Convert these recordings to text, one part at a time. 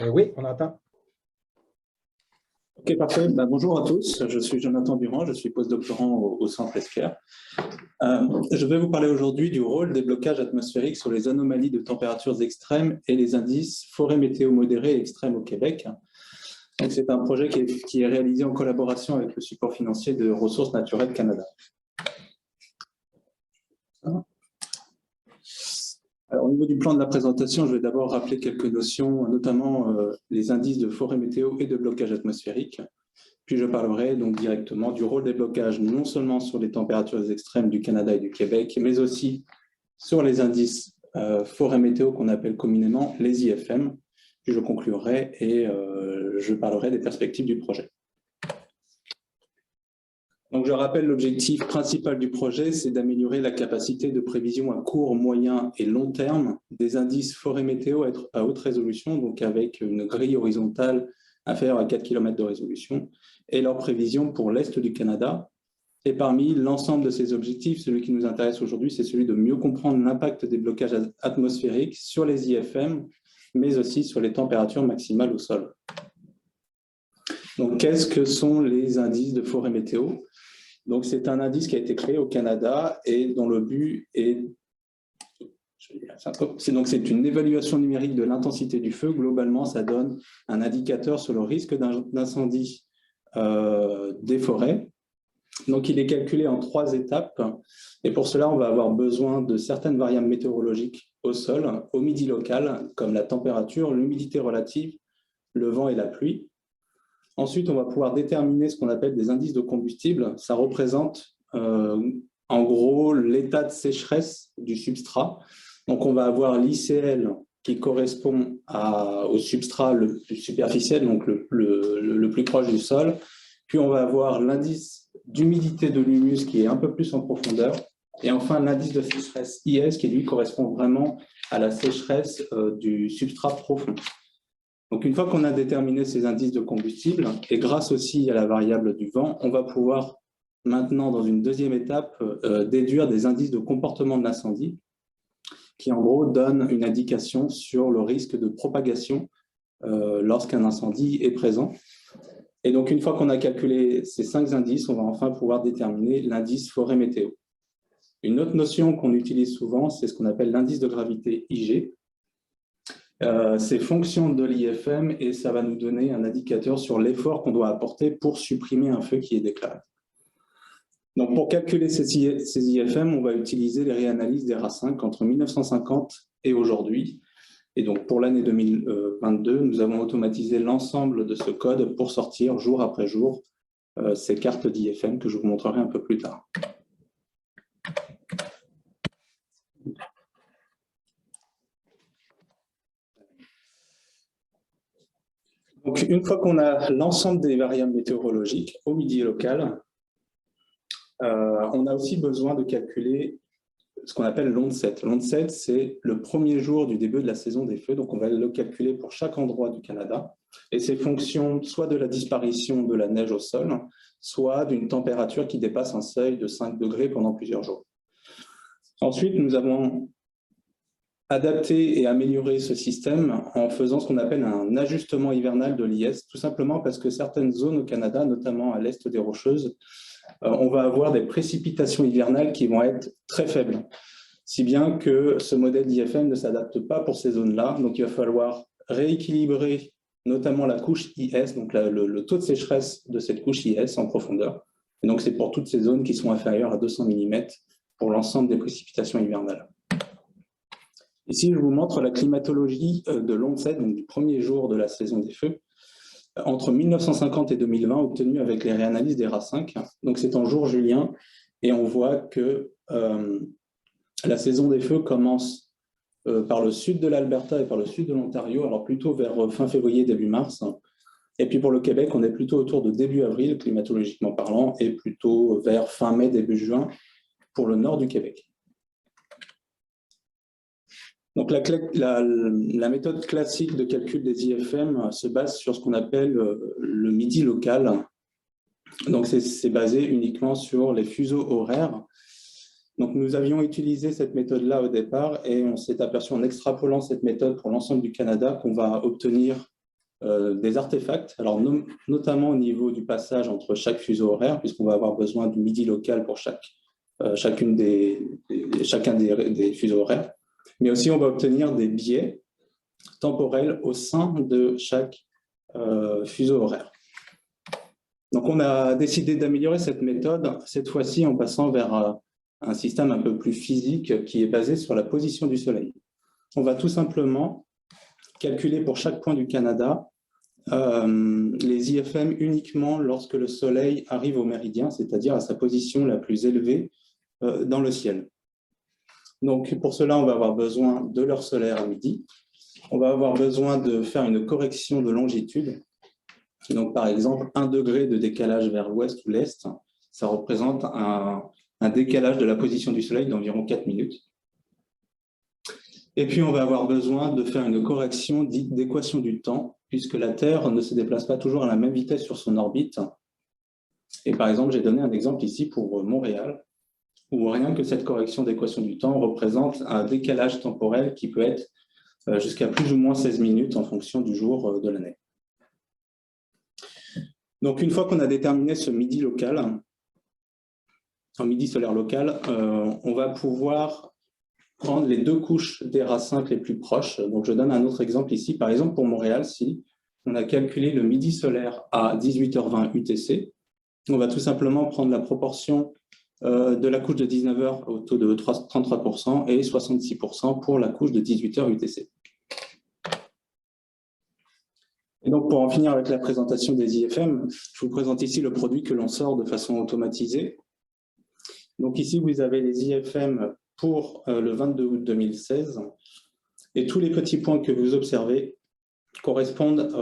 Oui, on entend. Ok, parfait. Bonjour à tous, je suis Jonathan Durand, je suis postdoctorant au Centre Esquerre. Je vais vous parler aujourd'hui du rôle des blocages atmosphériques sur les anomalies de températures extrêmes et les indices forêt météo modérée et extrême au Québec. C'est un projet qui est réalisé en collaboration avec le support financier de Ressources naturelles Canada. Alors, au niveau du plan de la présentation, je vais d'abord rappeler quelques notions, notamment les indices de forêt météo et de blocage atmosphérique. Puis je parlerai donc directement du rôle des blocages, non seulement sur les températures extrêmes du Canada et du Québec, mais aussi sur les indices forêt météo qu'on appelle communément les IFM. Puis je conclurai et je parlerai des perspectives du projet. Donc, je rappelle l'objectif principal du projet, c'est d'améliorer la capacité de prévision à court, moyen et long terme des indices forêt météo à haute résolution, donc avec une grille horizontale inférieure à 4 km de résolution, et leur prévision pour l'Est du Canada. Et parmi l'ensemble de ces objectifs, celui qui nous intéresse aujourd'hui, c'est celui de mieux comprendre l'impact des blocages atmosphériques sur les IFM, mais aussi sur les températures maximales au sol. Donc, qu'est-ce que sont les indices de forêt météo ? Donc, c'est un indice qui a été créé au Canada et dont le but est... C'est une évaluation numérique de l'intensité du feu. Globalement, ça donne un indicateur sur le risque d'incendie des forêts. Donc, il est calculé en 3 étapes. Et pour cela, on va avoir besoin de certaines variables météorologiques au sol, au midi local, comme la température, l'humidité relative, le vent et la pluie. Ensuite, on va pouvoir déterminer ce qu'on appelle des indices de combustible. Ça représente en gros l'état de sécheresse du substrat. Donc, on va avoir l'ICL qui correspond au substrat le plus superficiel, donc le plus proche du sol. Puis, on va avoir l'indice d'humidité de l'humus qui est un peu plus en profondeur. Et enfin, l'indice de sécheresse IS qui, lui, correspond vraiment à la sécheresse du substrat profond. Donc, une fois qu'on a déterminé ces indices de combustible, et grâce aussi à la variable du vent, on va pouvoir maintenant, dans une deuxième étape, déduire des indices de comportement de l'incendie, qui en gros donnent une indication sur le risque de propagation lorsqu'un incendie est présent. Et donc, une fois qu'on a calculé ces 5 indices, on va enfin pouvoir déterminer l'indice forêt météo. Une autre notion qu'on utilise souvent, c'est ce qu'on appelle l'indice de gravité IG. C'est fonction de l'IFM et ça va nous donner un indicateur sur l'effort qu'on doit apporter pour supprimer un feu qui est déclaré. Donc, pour calculer ces IFM, on va utiliser les réanalyses des RA5 entre 1950 et aujourd'hui. Et donc, pour l'année 2022, nous avons automatisé l'ensemble de ce code pour sortir jour après jour ces cartes d'IFM que je vous montrerai un peu plus tard. Donc, une fois qu'on a l'ensemble des variables météorologiques au midi local, on a aussi besoin de calculer ce qu'on appelle l'onset. L'onset, c'est le premier jour du début de la saison des feux, donc on va le calculer pour chaque endroit du Canada, et c'est fonction soit de la disparition de la neige au sol, soit d'une température qui dépasse un seuil de 5 degrés pendant plusieurs jours. Ensuite, nous avons adapté et amélioré ce système en faisant ce qu'on appelle un ajustement hivernal de l'IS, tout simplement parce que certaines zones au Canada, notamment à l'est des Rocheuses, on va avoir des précipitations hivernales qui vont être très faibles, si bien que ce modèle d'IFM ne s'adapte pas pour ces zones-là. Donc, il va falloir rééquilibrer notamment la couche IS, donc le taux de sécheresse de cette couche IS en profondeur. Et donc, c'est pour toutes ces zones qui sont inférieures à 200 mm pour l'ensemble des précipitations hivernales. Ici, je vous montre la climatologie de l'onset, donc du premier jour de la saison des feux, entre 1950 et 2020, obtenue avec les réanalyses des RA5. Donc, c'est en jour julien, et on voit que la saison des feux commence par le sud de l'Alberta et par le sud de l'Ontario, alors plutôt vers fin février, début mars. Et puis pour le Québec, on est plutôt autour de début avril, climatologiquement parlant, et plutôt vers fin mai, début juin, pour le nord du Québec. Donc, la méthode classique de calcul des IFM se base sur ce qu'on appelle le midi local. Donc, c'est basé uniquement sur les fuseaux horaires. Donc, nous avions utilisé cette méthode-là au départ et on s'est aperçu en extrapolant cette méthode pour l'ensemble du Canada qu'on va obtenir des artefacts, alors notamment au niveau du passage entre chaque fuseau horaire, puisqu'on va avoir besoin du midi local pour chacun des fuseaux horaires, mais aussi on va obtenir des biais temporels au sein de chaque fuseau horaire. Donc on a décidé d'améliorer cette méthode, cette fois-ci en passant vers un système un peu plus physique qui est basé sur la position du Soleil. On va tout simplement calculer pour chaque point du Canada les IFM uniquement lorsque le Soleil arrive au méridien, c'est-à-dire à sa position la plus élevée dans le ciel. Donc pour cela, on va avoir besoin de l'heure solaire à midi. On va avoir besoin de faire une correction de longitude. Donc par exemple, 1 degré de décalage vers l'ouest ou l'est, ça représente un décalage de la position du Soleil d'environ 4 minutes. Et puis, on va avoir besoin de faire une correction dite d'équation du temps, puisque la Terre ne se déplace pas toujours à la même vitesse sur son orbite. Et par exemple, j'ai donné un exemple ici pour Montréal, où rien que cette correction d'équation du temps représente un décalage temporel qui peut être jusqu'à plus ou moins 16 minutes en fonction du jour de l'année. Donc, une fois qu'on a déterminé ce midi local, en midi solaire local, on va pouvoir prendre les 2 couches d'air à 5 les plus proches. Donc, je donne un autre exemple ici. Par exemple, pour Montréal, si on a calculé le midi solaire à 18h20 UTC, on va tout simplement prendre la proportion de la couche de 19h au taux de 33% et 66% pour la couche de 18h UTC. Et donc, pour en finir avec la présentation des IFM, je vous présente ici le produit que l'on sort de façon automatisée. Donc ici, vous avez les IFM pour le 22 août 2016. Et tous les petits points que vous observez correspondent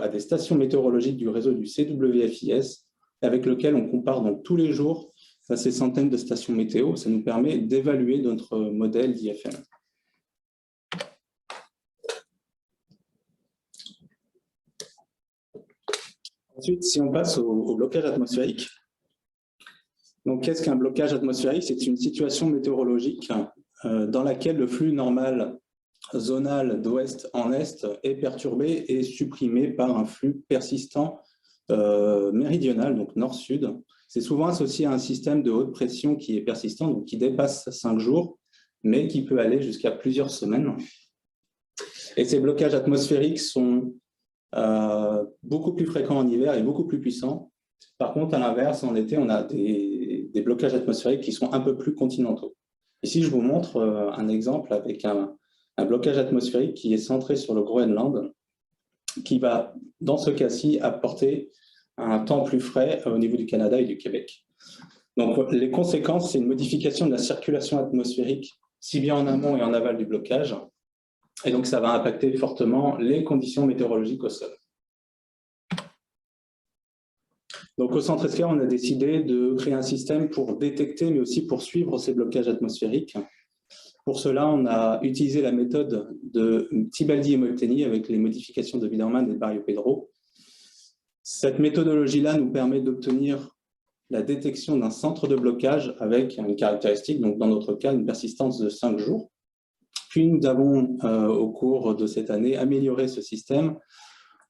à des stations météorologiques du réseau du CWFIS, avec lequel on compare donc tous les jours ces centaines de stations météo. Ça nous permet d'évaluer notre modèle d'IFM. Ensuite, si on passe au blocage atmosphérique. Donc, qu'est-ce qu'un blocage atmosphérique? C'est une situation météorologique dans laquelle le flux normal zonal d'ouest en est est perturbé et supprimé par un flux persistant méridional, donc nord-sud. C'est souvent associé à un système de haute pression qui est persistant, donc qui dépasse 5 jours, mais qui peut aller jusqu'à plusieurs semaines. Et ces blocages atmosphériques sont beaucoup plus fréquents en hiver et beaucoup plus puissants. Par contre, à l'inverse, en été, on a des blocages atmosphériques qui sont un peu plus continentaux. Ici, je vous montre un exemple avec un blocage atmosphérique qui est centré sur le Groenland, qui va, dans ce cas-ci, apporter un temps plus frais au niveau du Canada et du Québec. Donc, les conséquences, c'est une modification de la circulation atmosphérique, si bien en amont et en aval du blocage. Et donc, ça va impacter fortement les conditions météorologiques au sol. Donc, au Centre ESCAR, on a décidé de créer un système pour détecter, mais aussi pour suivre ces blocages atmosphériques. Pour cela, on a utilisé la méthode de Tibaldi et Molteni avec les modifications de Biedermann et de Barrio-Pedro. Cette méthodologie-là nous permet d'obtenir la détection d'un centre de blocage avec une caractéristique, donc dans notre cas, une persistance de 5 jours. Puis, nous avons, au cours de cette année, amélioré ce système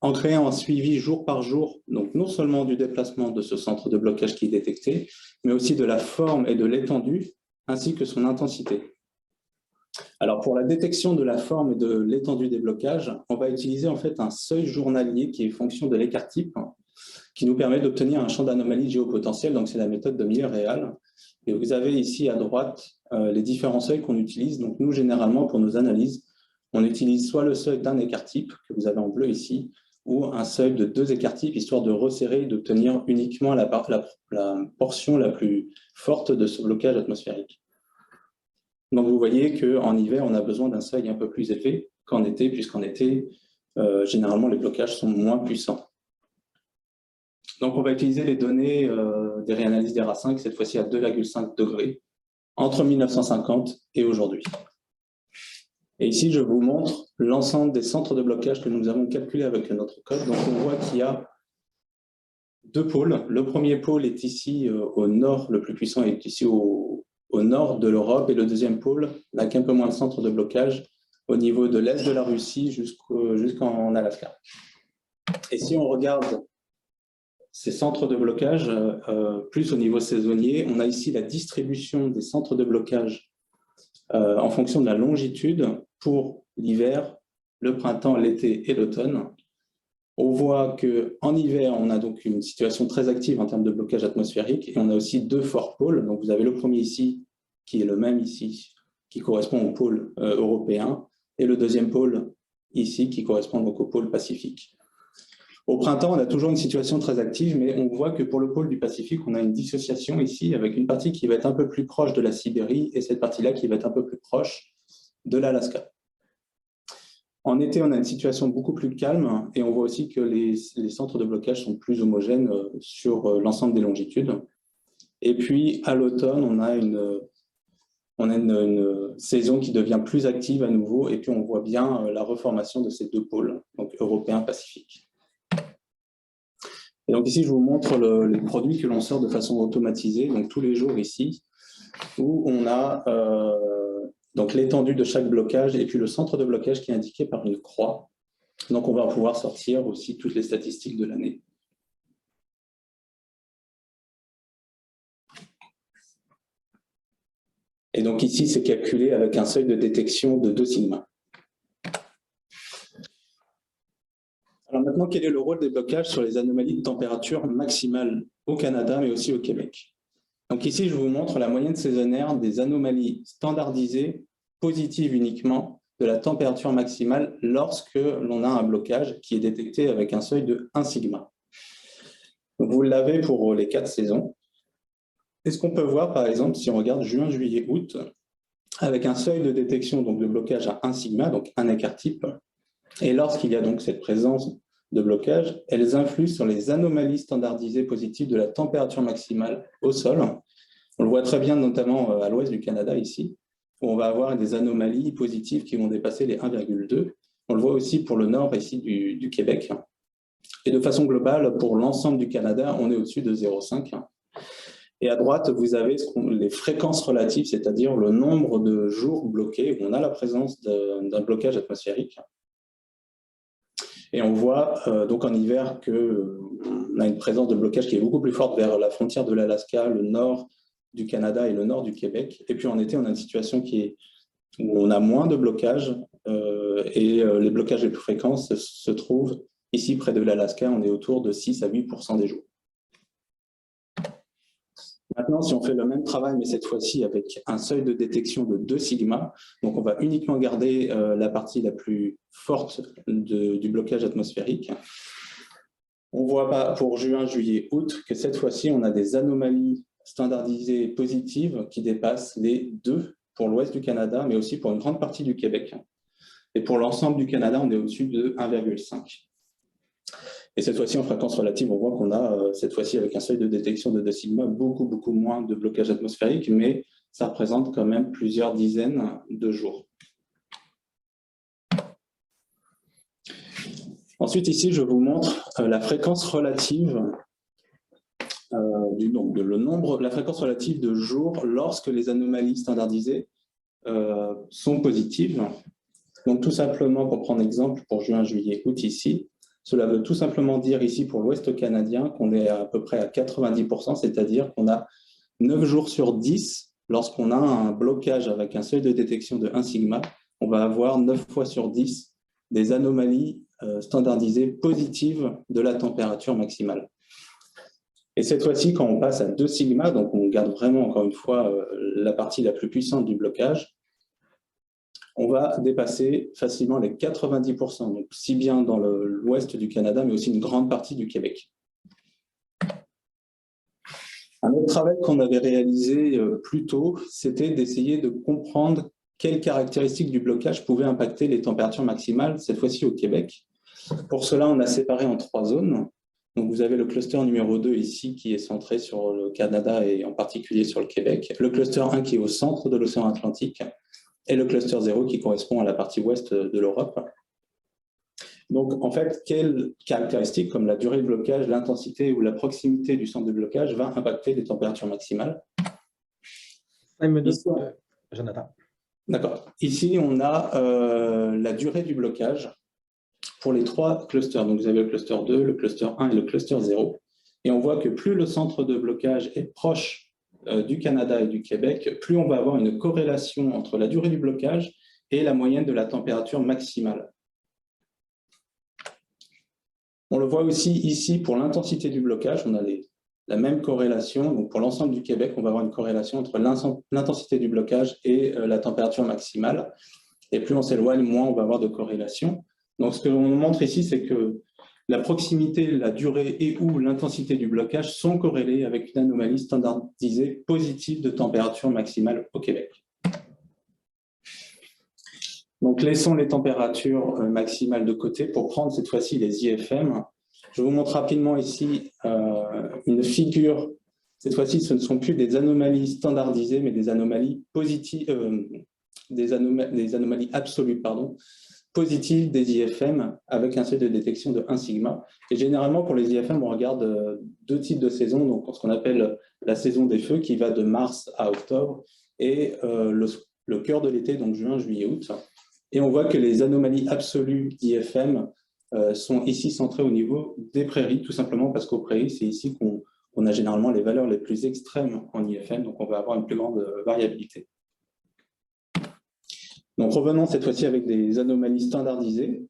en créant un suivi jour par jour, donc non seulement du déplacement de ce centre de blocage qui est détecté, mais aussi de la forme et de l'étendue, ainsi que son intensité. Alors, pour la détection de la forme et de l'étendue des blocages, on va utiliser en fait un seuil journalier qui est fonction de l'écart type, qui nous permet d'obtenir un champ d'anomalie géopotentielle, donc c'est la méthode de Miller-Réal. Et vous avez ici à droite les différents seuils qu'on utilise. Donc nous, généralement, pour nos analyses, on utilise soit le seuil d'un écart type, que vous avez en bleu ici, ou un seuil de 2 écarts types, histoire de resserrer et d'obtenir uniquement la portion la plus forte de ce blocage atmosphérique. Donc vous voyez qu'en hiver, on a besoin d'un seuil un peu plus élevé qu'en été, puisqu'en été, généralement, les blocages sont moins puissants. Donc on va utiliser les données des réanalyses d'ERA5, cette fois-ci à 2,5 degrés, entre 1950 et aujourd'hui. Et ici, je vous montre l'ensemble des centres de blocage que nous avons calculés avec notre code. Donc, on voit qu'il y a 2 pôles. Le premier pôle est ici au nord, le plus puissant est ici au nord de l'Europe. Et le deuxième pôle n'a qu'un peu moins de centres de blocage au niveau de l'est de la Russie jusqu'en Alaska. Et si on regarde ces centres de blocage, plus au niveau saisonnier, on a ici la distribution des centres de blocage en fonction de la longitude pour l'hiver, le printemps, l'été et l'automne. On voit qu'en hiver, on a donc une situation très active en termes de blocage atmosphérique et on a aussi deux forts pôles. Donc vous avez le premier ici, qui est le même ici, qui correspond au pôle européen, et le deuxième pôle ici, qui correspond donc au pôle Pacifique. Au printemps, on a toujours une situation très active, mais on voit que pour le pôle du Pacifique, on a une dissociation ici avec une partie qui va être un peu plus proche de la Sibérie et cette partie-là qui va être un peu plus proche de l'Alaska. En été, on a une situation beaucoup plus calme et on voit aussi que les centres de blocage sont plus homogènes sur l'ensemble des longitudes. Et puis, à l'automne, on a une saison qui devient plus active à nouveau et puis on voit bien la reformation de ces deux pôles, donc européen-pacifique. Et donc ici, je vous montre les produits que l'on sort de façon automatisée, donc tous les jours ici, où on a donc l'étendue de chaque blocage et puis le centre de blocage qui est indiqué par une croix. Donc on va pouvoir sortir aussi toutes les statistiques de l'année. Et donc ici, c'est calculé avec un seuil de détection de 2 sigma. Alors maintenant, quel est le rôle des blocages sur les anomalies de température maximale au Canada, mais aussi au Québec? Donc ici, je vous montre la moyenne saisonnière des anomalies standardisées positives uniquement de la température maximale lorsque l'on a un blocage qui est détecté avec un seuil de 1 sigma. Donc vous l'avez pour les 4 saisons. Et ce qu'on peut voir, par exemple, si on regarde juin, juillet, août, avec un seuil de détection donc, de blocage à 1 sigma, donc un écart type, et lorsqu'il y a donc cette présence de blocage, elles influent sur les anomalies standardisées positives de la température maximale au sol. On le voit très bien notamment à l'ouest du Canada ici, où on va avoir des anomalies positives qui vont dépasser les 1,2. On le voit aussi pour le nord ici du Québec. Et de façon globale, pour l'ensemble du Canada, on est au-dessus de 0,5. Et à droite, vous avez les fréquences relatives, c'est-à-dire le nombre de jours bloqués où on a la présence d'un blocage atmosphérique. Et on voit donc en hiver qu'on a une présence de blocage qui est beaucoup plus forte vers la frontière de l'Alaska, le nord du Canada et le nord du Québec. Et puis en été, on a une situation où on a moins de blocages et les blocages les plus fréquents se trouvent ici près de l'Alaska. On est autour de 6 à 8% des jours. Maintenant, si on fait le même travail, mais cette fois-ci avec un seuil de détection de 2 sigma, donc on va uniquement garder la partie la plus forte du blocage atmosphérique. On voit pas pour juin, juillet, août que cette fois-ci, on a des anomalies standardisées positives qui dépassent les 2 pour l'ouest du Canada, mais aussi pour une grande partie du Québec. Et pour l'ensemble du Canada, on est au-dessus de 1,5. Et cette fois-ci, en fréquence relative, on voit qu'on a, cette fois-ci, avec un seuil de détection de 2 sigma, beaucoup moins de blocage atmosphérique, mais ça représente quand même plusieurs dizaines de jours. Ensuite, ici, je vous montre la fréquence relative la fréquence relative de jours lorsque les anomalies standardisées sont positives. Donc, tout simplement, pour prendre exemple, pour juin, juillet, août, ici, cela veut tout simplement dire ici pour l'Ouest canadien qu'on est à peu près à 90%, c'est-à-dire qu'on a 9 jours sur 10, lorsqu'on a un blocage avec un seuil de détection de 1 sigma, on va avoir 9 fois sur 10 des anomalies standardisées positives de la température maximale. Et cette fois-ci, quand on passe à 2 sigma, donc on garde vraiment encore une fois la partie la plus puissante du blocage, on va dépasser facilement les 90%, donc si bien dans l'ouest du Canada, mais aussi une grande partie du Québec. Un autre travail qu'on avait réalisé plus tôt, c'était d'essayer de comprendre quelles caractéristiques du blocage pouvaient impacter les températures maximales, cette fois-ci au Québec. Pour cela, on a séparé en 3 zones. Donc, vous avez le cluster numéro 2 ici, qui est centré sur le Canada et en particulier sur le Québec. Le cluster 1 qui est au centre de l'océan Atlantique. Et le cluster 0 qui correspond à la partie ouest de l'Europe. Donc, en fait, quelles caractéristiques comme la durée de blocage, l'intensité ou la proximité du centre de blocage va impacter les températures maximales? 5 minutes, Jonathan. D'accord. Ici, on a la durée du blocage pour les 3 clusters. Donc, vous avez le cluster 2, le cluster 1 et le cluster 0. Et on voit que plus le centre de blocage est proche du Canada et du Québec, plus on va avoir une corrélation entre la durée du blocage et la moyenne de la température maximale. On le voit aussi ici pour l'intensité du blocage, on a la même corrélation. Donc pour l'ensemble du Québec, on va avoir une corrélation entre l'intensité du blocage et la température maximale. Et plus on s'éloigne, moins on va avoir de corrélation. Donc ce que l'on montre ici, c'est que la proximité, la durée et ou l'intensité du blocage sont corrélées avec une anomalie standardisée positive de température maximale au Québec. Donc, laissons les températures maximales de côté pour prendre cette fois-ci les IFM. Je vous montre rapidement ici une figure. Cette fois-ci, ce ne sont plus des anomalies standardisées, mais des anomalies positives, des anomalies absolues, positives des IFM avec un seuil de détection de 1 sigma. Et généralement, pour les IFM, on regarde 2 types de saisons, donc ce qu'on appelle la saison des feux, qui va de mars à octobre, et le cœur de l'été, donc juin, juillet, août. Et on voit que les anomalies absolues d'IFM sont ici centrées au niveau des prairies, tout simplement parce qu'aux prairies, c'est ici qu'on a généralement les valeurs les plus extrêmes en IFM, donc on va avoir une plus grande variabilité. Donc revenons cette fois-ci avec des anomalies standardisées.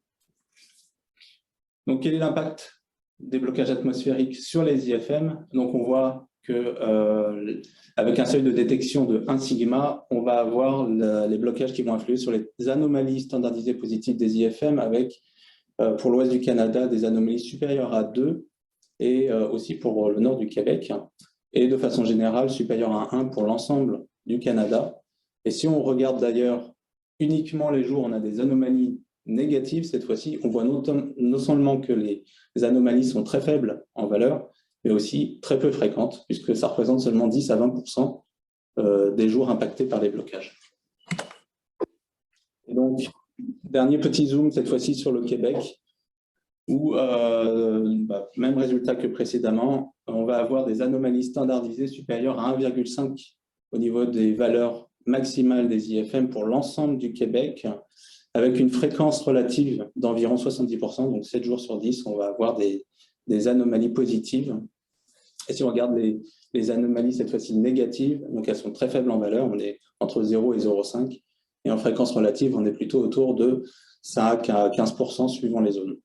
Donc quel est l'impact des blocages atmosphériques sur les IFM? Donc on voit que avec un seuil de détection de 1 sigma, on va avoir les blocages qui vont influer sur les anomalies standardisées positives des IFM avec, pour l'ouest du Canada, des anomalies supérieures à 2 et aussi pour le nord du Québec et de façon générale supérieure à 1 pour l'ensemble du Canada. Et si on regarde d'ailleurs uniquement les jours où on a des anomalies négatives, cette fois-ci, on voit non seulement que les anomalies sont très faibles en valeur, mais aussi très peu fréquentes, puisque ça représente seulement 10 à 20% des jours impactés par les blocages. Et donc, dernier petit zoom, cette fois-ci sur le Québec, où, même résultat que précédemment, on va avoir des anomalies standardisées supérieures à 1,5 au niveau des valeurs maximales des IFM pour l'ensemble du Québec, avec une fréquence relative d'environ 70%, donc 7 jours sur 10, on va avoir des anomalies positives. Et si on regarde les anomalies, cette fois-ci négatives, donc elles sont très faibles en valeur, on est entre 0 et 0,5, et en fréquence relative, on est plutôt autour de 5 à 15% suivant les zones.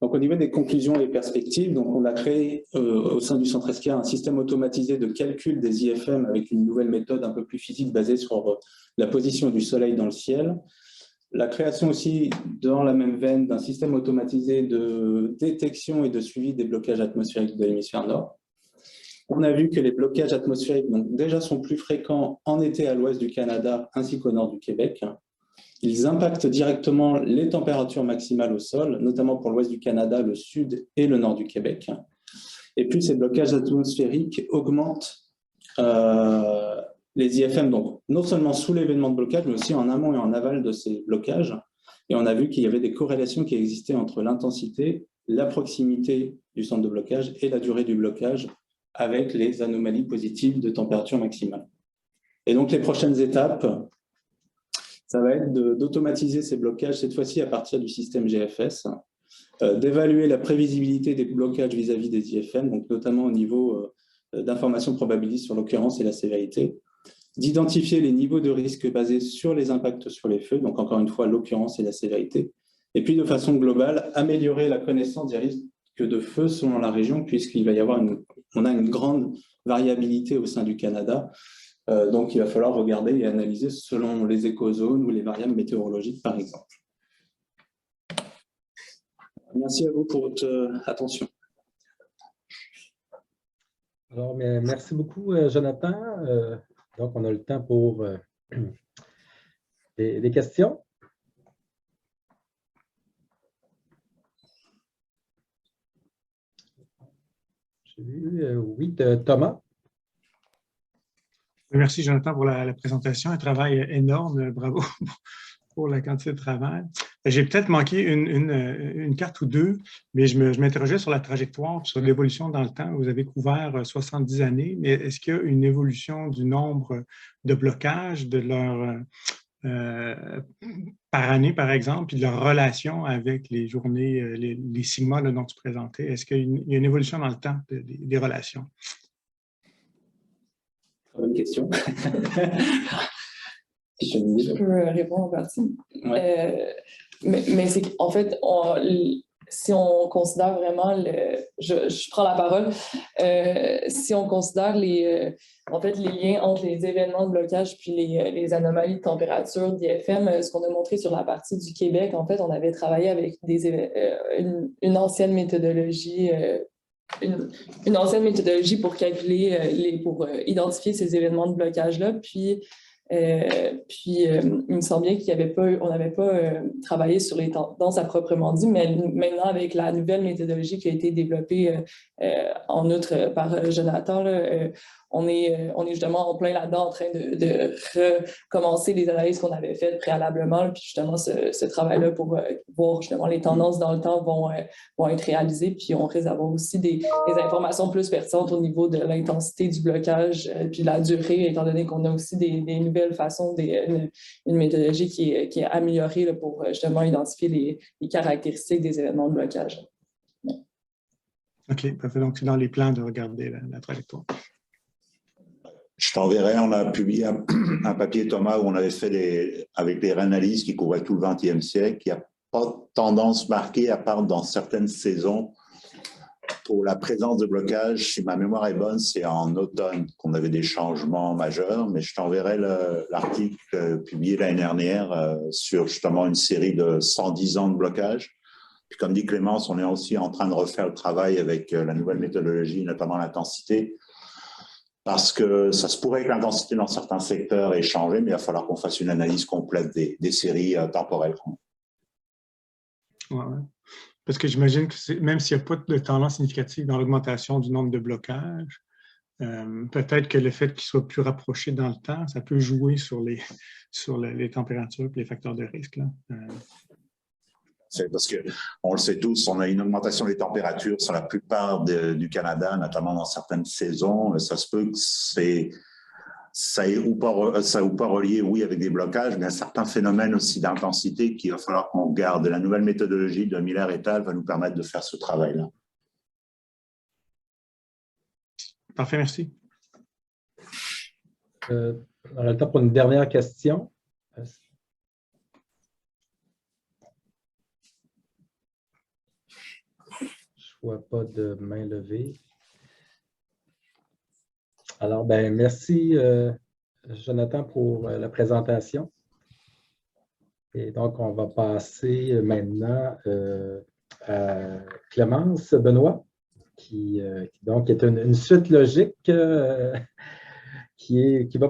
Donc, au niveau des conclusions et perspectives, donc on a créé au sein du Centre ESCAR un système automatisé de calcul des IFM avec une nouvelle méthode un peu plus physique basée sur la position du Soleil dans le ciel. La création aussi, dans la même veine, d'un système automatisé de détection et de suivi des blocages atmosphériques de l'hémisphère nord. On a vu que les blocages atmosphériques donc, déjà sont plus fréquents en été à l'ouest du Canada ainsi qu'au nord du Québec. Ils impactent directement les températures maximales au sol, notamment pour l'ouest du Canada, le sud et le nord du Québec. Et puis, ces blocages atmosphériques augmentent les IFM, donc non seulement sous l'événement de blocage, mais aussi en amont et en aval de ces blocages. Et on a vu qu'il y avait des corrélations qui existaient entre l'intensité, la proximité du centre de blocage et la durée du blocage avec les anomalies positives de température maximale. Et donc, les prochaines étapes, ça va être d'automatiser ces blocages, cette fois-ci à partir du système GFS, d'évaluer la prévisibilité des blocages vis-à-vis des IFM, donc notamment au niveau d'informations probabilistes sur l'occurrence et la sévérité, d'identifier les niveaux de risque basés sur les impacts sur les feux, donc encore une fois l'occurrence et la sévérité, et puis de façon globale, améliorer la connaissance des risques de feu selon la région, puisqu'il va y avoir on a une grande variabilité au sein du Canada. Donc, il va falloir regarder et analyser selon les écozones ou les variables météorologiques, par exemple. Merci à vous pour votre attention. Alors, merci beaucoup, Jonathan. Donc, on a le temps pour des questions. J'ai vu, oui, Thomas. Merci, Jonathan, pour la présentation. Un travail énorme. Bravo pour la quantité de travail. J'ai peut-être manqué une carte ou deux, mais je m'interrogeais sur la trajectoire, sur l'évolution dans le temps. Vous avez couvert 70 années, mais est-ce qu'il y a une évolution du nombre de blocages, de par année, par exemple, puis de leur relation avec les journées, les sigmas là, dont tu présentais? Est-ce qu'il y a une évolution dans le temps des relations? Bonne question. Je peux répondre en partie. Ouais. Mais c'est qu'en fait, si on considère vraiment je prends la parole, si on considère en fait, les liens entre les événements de blocage puis les anomalies de température d'IFM, ce qu'on a montré sur la partie du Québec, en fait, on avait travaillé avec une ancienne méthodologie. Une ancienne méthodologie pour calculer, pour identifier ces événements de blocage-là. Puis, il me semble bien on n'avait pas travaillé sur les tendances à proprement dit, mais maintenant, avec la nouvelle méthodologie qui a été développée en outre par Jonathan, là, on est justement en plein là-dedans en train de recommencer les analyses qu'on avait faites préalablement. Puis justement, ce travail-là pour voir justement les tendances dans le temps vont être réalisées. Puis on risque d'avoir aussi des informations plus pertinentes au niveau de l'intensité du blocage puis de la durée, étant donné qu'on a aussi des nouvelles façons, une méthodologie qui est améliorée là, pour justement identifier les caractéristiques des événements de blocage. OK, parfait. Donc, c'est dans les plans de regarder la trajectoire. Je t'enverrai, on a publié un papier, Thomas, où on avait fait avec des réanalyses qui couvraient tout le XXe siècle. Il n'y a pas de tendance marquée, à part dans certaines saisons. Pour la présence de blocage, si ma mémoire est bonne, c'est en automne qu'on avait des changements majeurs, mais je t'enverrai l'article publié l'année dernière sur justement une série de 110 ans de blocage. Puis comme dit Clémence, on est aussi en train de refaire le travail avec la nouvelle méthodologie, notamment l'intensité, parce que ça se pourrait que l'intensité dans certains secteurs ait changé, mais il va falloir qu'on fasse une analyse complète des séries temporelles. Ouais. Parce que j'imagine que même s'il n'y a pas de tendance significative dans l'augmentation du nombre de blocages, peut-être que le fait qu'il soit plus rapproché dans le temps, ça peut jouer sur les températures et les facteurs de risque. Là. C'est parce qu'on le sait tous, on a une augmentation des températures sur la plupart du Canada, notamment dans certaines saisons. Ça se peut que ça n'est pas relié, oui, avec des blocages, mais à certains phénomènes aussi d'intensité qu'il va falloir qu'on regarde. La nouvelle méthodologie de Miller et al. Va nous permettre de faire ce travail-là. Parfait, merci. On a le temps pour une dernière question. Je ne vois pas de main levée. Alors, merci, Jonathan, pour la présentation. Et donc, on va passer maintenant à Clémence Benoît, qui donc est une suite logique qui va